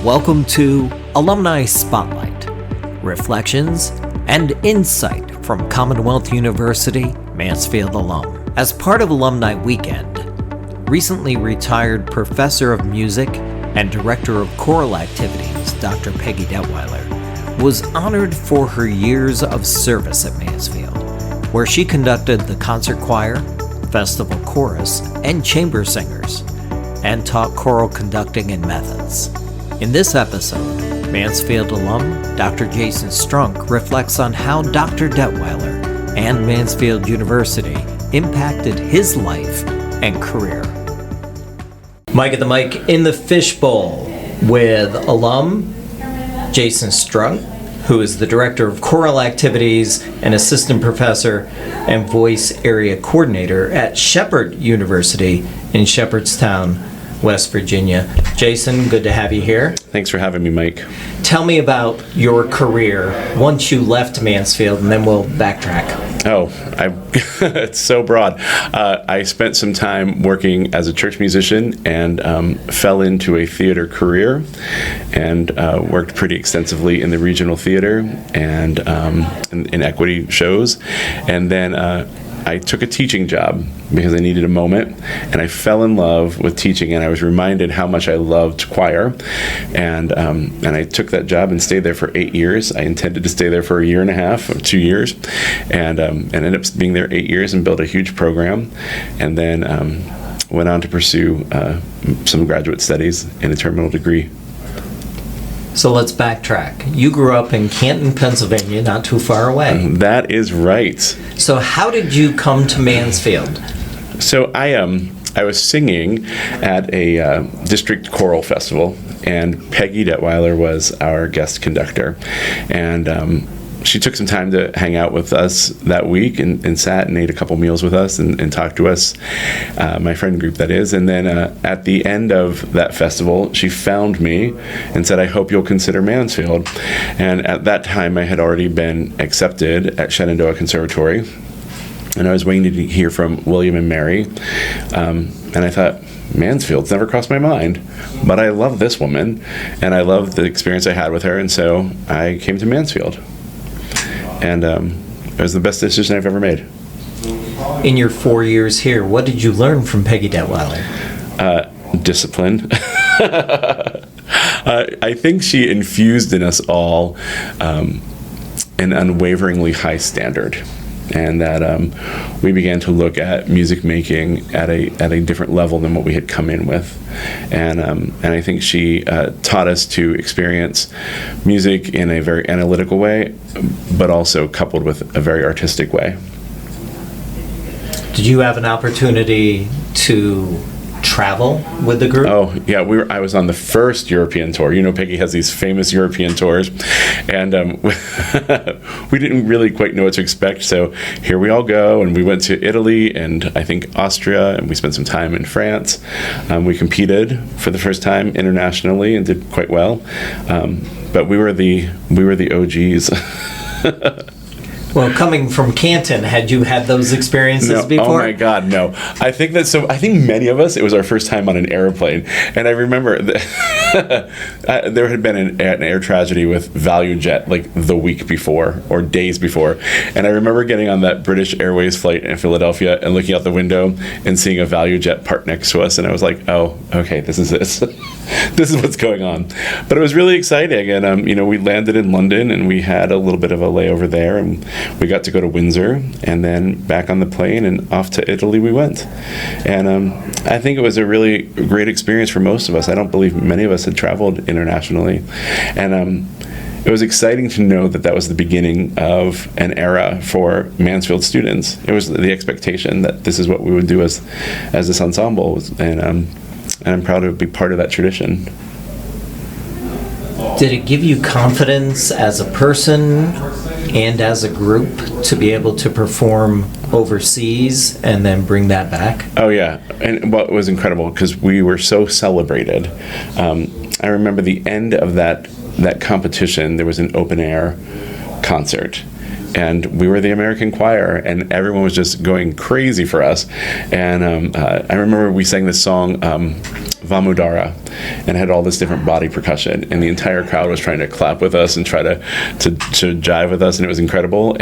Welcome to Alumni Spotlight, reflections and insight from Commonwealth University, Mansfield alum. As part of Alumni Weekend, recently retired Professor of Music and Director of Choral Activities, Dr. Peggy Detweiler, was honored for her years of service at Mansfield, where she conducted the concert choir, festival chorus, and chamber singers, and taught choral conducting and methods. In this episode, Mansfield alum Dr. Jason Strunk reflects on how Dr. Detweiler and Mansfield University impacted his life and career. Mike at the mic in the fishbowl with alum Jason Strunk, who is the Director of Choral Activities and Assistant Professor and Voice Area Coordinator at Shepherd University in Shepherdstown, West Virginia. Jason, good to have you here. Thanks for having me, Mike. Tell me about your career once you left Mansfield, and then we'll backtrack. It's so broad. I spent some time working as a church musician and fell into a theater career and worked pretty extensively in the regional theater and in equity shows. And then I took a teaching job because I needed a moment, and I fell in love with teaching, and I was reminded how much I loved choir, and I took that job and stayed there for 8 years. I intended to stay there for a year and a half, or 2 years, and ended up being there 8 years and built a huge program, and then went on to pursue some graduate studies and a terminal degree. So let's backtrack. You grew up in Canton, Pennsylvania, not too far away. That is right. So how did you come to Mansfield? So I was singing at a district choral festival, and Peggy Detweiler was our guest conductor. And she took some time to hang out with us that week and sat and ate a couple meals with us and talked to us, my friend group that is. And then at the end of that festival, she found me and said, "I hope you'll consider Mansfield." And at that time, I had already been accepted at Shenandoah Conservatory, and I was waiting to hear from William and Mary. And I thought, Mansfield's never crossed my mind, but I love this woman, and I love the experience I had with her, and so I came to Mansfield. And it was the best decision I've ever made. In your 4 years here, what did you learn from Peggy Detweiler? Discipline. I think she infused in us all an unwaveringly high standard, and that we began to look at music making at a different level than what we had come in with, and I think she taught us to experience music in a very analytical way, but also coupled with a very artistic way. Did you have an opportunity to travel with the group? Oh, yeah, I was on the first European tour. You know, Peggy has these famous European tours, and we didn't really quite know what to expect, so here we all go, and we went to Italy and I think Austria, and we spent some time in France. We competed for the first time internationally and did quite well, but we were the OGs. Well, coming from Canton, had you had those experiences before? Oh my God, no. I think I think many of us, it was our first time on an airplane. And I remember there had been an air tragedy with ValueJet like the week before or days before. And I remember getting on that British Airways flight in Philadelphia and looking out the window and seeing a ValueJet parked next to us. And I was like, oh, okay, this is this. This is what's going on. But it was really exciting. And, we landed in London and we had a little bit of a layover there. And we got to go to Windsor and then back on the plane and off to Italy we went. And I think it was a really great experience for most of us. I don't believe many of us had traveled internationally. And it was exciting to know that was the beginning of an era for Mansfield students. It was the expectation that this is what we would do as this ensemble. And I'm proud to be part of that tradition. Did it give you confidence as a person and as a group to be able to perform overseas and then bring that back? Oh yeah, and what was incredible because we were so celebrated. I remember the end of that competition. There was an open air concert, and we were the American choir, and everyone was just going crazy for us. And I remember we sang this song, Vamudara, and had all this different body percussion, and the entire crowd was trying to clap with us and try to jive with us, and it was incredible.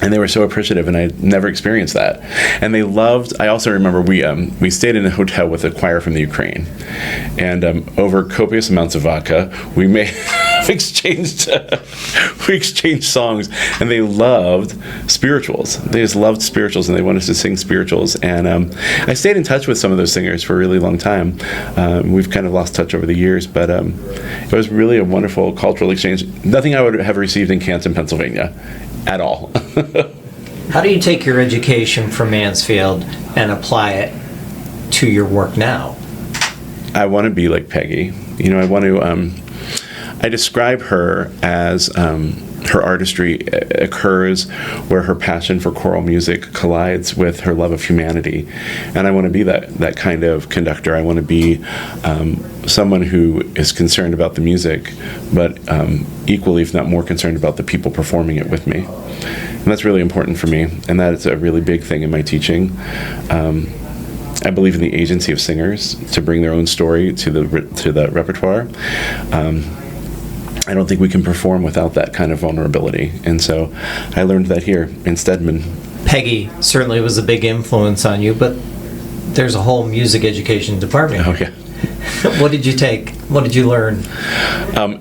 And they were so appreciative, and I never experienced that. And they loved. I also remember we stayed in a hotel with a choir from the Ukraine, and over copious amounts of vodka, we exchanged songs, and they loved spirituals. They just loved spirituals, and they wanted to sing spirituals. And I stayed in touch with some of those singers for a really long time. We've kind of lost touch over the years, but it was really a wonderful cultural exchange. Nothing I would have received in Canton, Pennsylvania, at all. How do you take your education from Mansfield and apply it to your work now? I want to be like Peggy. I want to. I describe her as her artistry occurs where her passion for choral music collides with her love of humanity, and I want to be that kind of conductor. I want to be someone who is concerned about the music, but equally, if not more, concerned about the people performing it with me. And that's really important for me, and that is a really big thing in my teaching. I believe in the agency of singers to bring their own story to the repertoire. I don't think we can perform without that kind of vulnerability, and so I learned that here in Stedman. Peggy certainly was a big influence on you, but there's a whole music education department. Oh yeah. What did you take? What did you learn?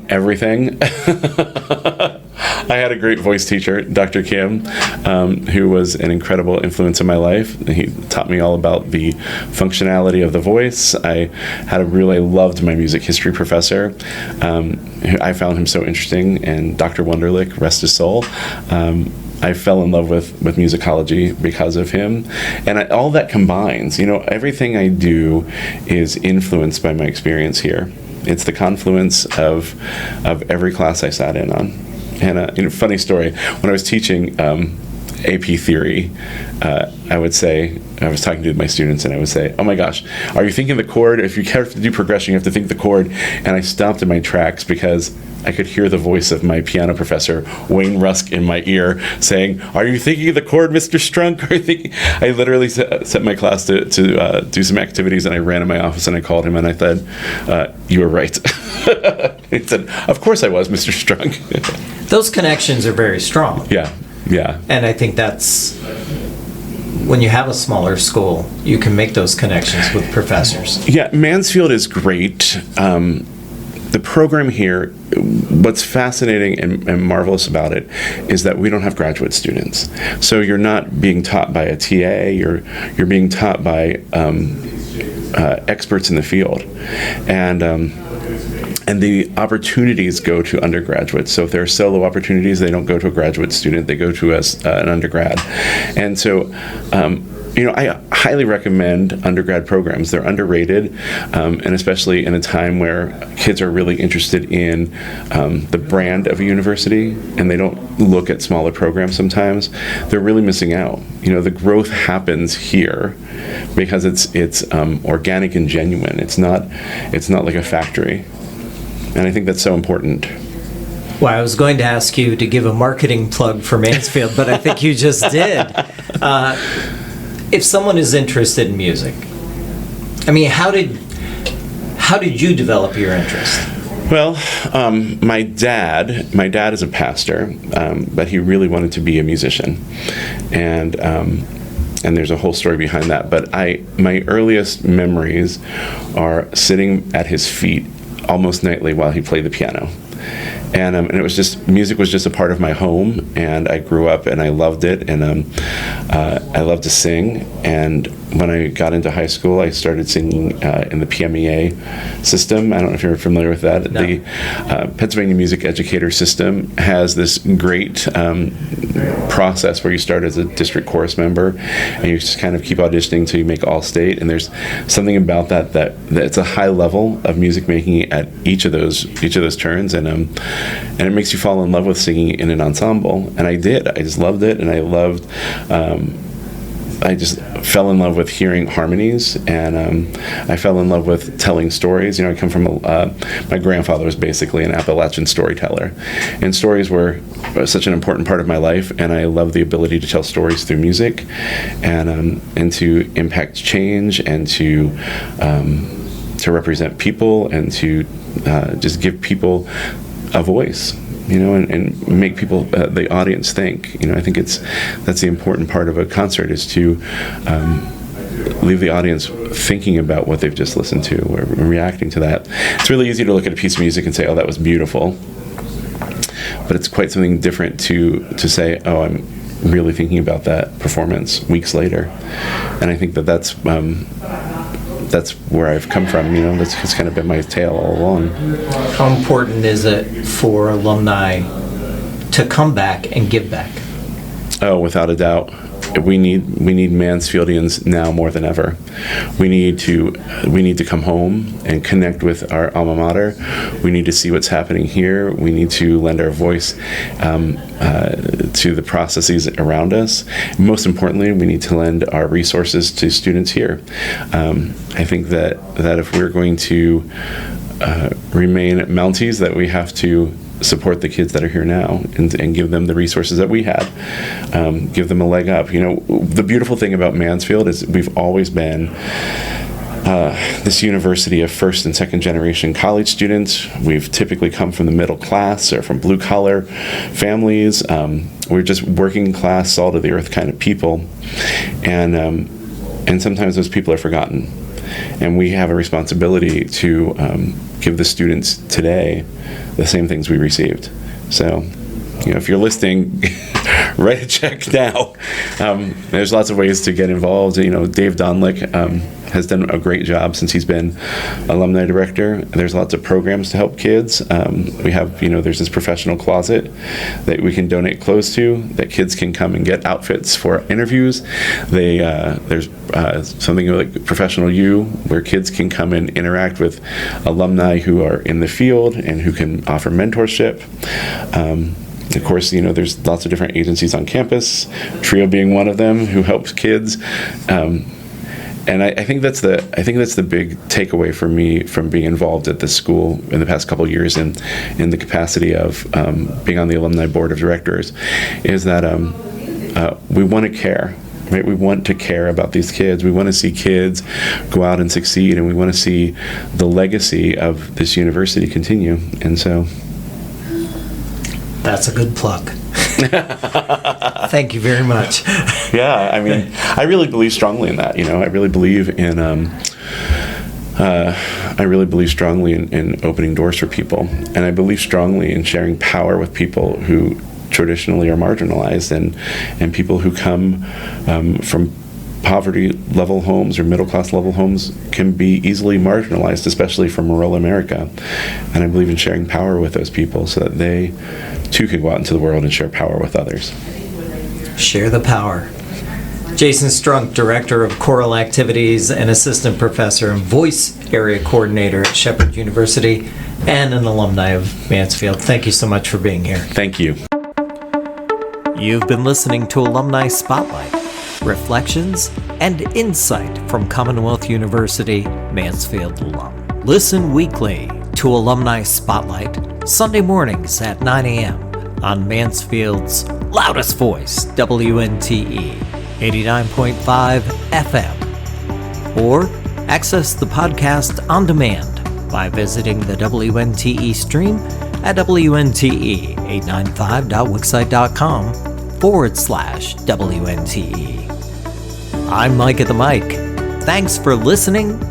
Everything. I had a great voice teacher, Dr. Kim, who was an incredible influence in my life. He taught me all about the functionality of the voice. I loved my music history professor. I found him so interesting, and Dr. Wunderlich, rest his soul. I fell in love with musicology because of him. And all that combines, everything I do is influenced by my experience here. It's the confluence of every class I sat in on. And funny story, when I was teaching AP theory, I would say, I was talking to my students, and I would say, oh my gosh, are you thinking the chord? If you have to do progression, you have to think the chord. And I stopped in my tracks because I could hear the voice of my piano professor, Wayne Rusk, in my ear saying, are you thinking of the chord, Mr. Strunk? I literally set my class to do some activities, and I ran in my office and I called him and I said, you were right. He said, of course I was, Mr. Strunk. Those connections are very strong. Yeah. And I think that's, when you have a smaller school, you can make those connections with professors. Yeah, Mansfield is great. The program here, what's fascinating and marvelous about it is that we don't have graduate students. So you're not being taught by a TA, you're being taught by experts in the field. And the opportunities go to undergraduates. So if there are solo opportunities, they don't go to a graduate student, they go to an undergrad. And so, I highly recommend undergrad programs. They're underrated, and especially in a time where kids are really interested in the brand of a university, and they don't look at smaller programs sometimes. They're really missing out. The growth happens here because it's organic and genuine. It's not like a factory. And I think that's so important. Well, I was going to ask you to give a marketing plug for Mansfield, but I think you just did. If someone is interested in music, how did you develop your interest? Well, my dad is a pastor, but he really wanted to be a musician, and there's a whole story behind that. But my earliest memories are sitting at his feet almost nightly while he played the piano. And it was just, music was just a part of my home, and I grew up and I loved it, and I loved to sing. And when I got into high school, I started singing in the PMEA system. I don't know if you're familiar with that. No. The Pennsylvania Music Educator System has this great process where you start as a district chorus member, and you just kind of keep auditioning until you make all state. And there's something about that it's a high level of music making at each of those turns, and it makes you fall in love with singing in an ensemble. And I did. I just loved it, and I loved I just fell in love with hearing harmonies, and I fell in love with telling stories. I come from my grandfather was basically an Appalachian storyteller, and stories were such an important part of my life, and I love the ability to tell stories through music, and to impact change, and to represent people, and to just give people a voice. And make people, the audience think. I think that's the important part of a concert, is to leave the audience thinking about what they've just listened to, or reacting to that. It's really easy to look at a piece of music and say, "Oh, that was beautiful," but it's quite something different to say, "Oh, I'm really thinking about that performance weeks later." And I think that's where I've come from. That's kind of been my tale all along. How important is it for alumni to come back and give back? Oh, without a doubt. We need Mansfieldians now more than ever. We need to come home and connect with our alma mater. We need to see what's happening here. We need to lend our voice to the processes around us. Most importantly, we need to lend our resources to students here. I think that if we're going to remain Mounties, that we have to support the kids that are here now, and give them the resources that we had, give them a leg up. The beautiful thing about Mansfield is we've always been this university of first and second generation college students. We've typically come from the middle class or from blue collar families. We're just working class, salt of the earth kind of people, and sometimes those people are forgotten, and we have a responsibility to give the students today the same things we received. So, if you're listening, write a check now. There's lots of ways to get involved. Dave Donlick has done a great job since he's been alumni director. There's lots of programs to help kids. We have, there's this professional closet that we can donate clothes to, that kids can come and get outfits for interviews. There's something like Professional U, where kids can come and interact with alumni who are in the field and who can offer mentorship. Of course, there's lots of different agencies on campus, TRIO being one of them, who helps kids. And I think that's the big takeaway for me from being involved at this school in the past couple of years, in the capacity of being on the alumni board of directors, is that we want to care. Right? We want to care about these kids. We want to see kids go out and succeed, and we want to see the legacy of this university continue. And so, that's a good plug. Thank you very much. Yeah, I really believe strongly in that. I really believe in in opening doors for people, and I believe strongly in sharing power with people who traditionally are marginalized, and people who come from poverty level homes or middle class level homes can be easily marginalized, especially from rural America. And I believe in sharing power with those people so that they too can go out into the world and share power with others. Share the power. Jason Strunk, Director of Choral Activities and Assistant Professor and Voice Area Coordinator at Shepherd University, and an alumni of Mansfield. Thank you so much for being here. Thank you. You've been listening to Alumni Spotlight, reflections and insight from Commonwealth University Mansfield alum. Listen weekly to Alumni Spotlight, Sunday mornings at 9 a.m. on Mansfield's loudest voice, WNTE 89.5 FM. Or access the podcast on demand by visiting the WNTE stream at WNTE895.wixsite.com/WNTE. I'm Mike at the mic. Thanks for listening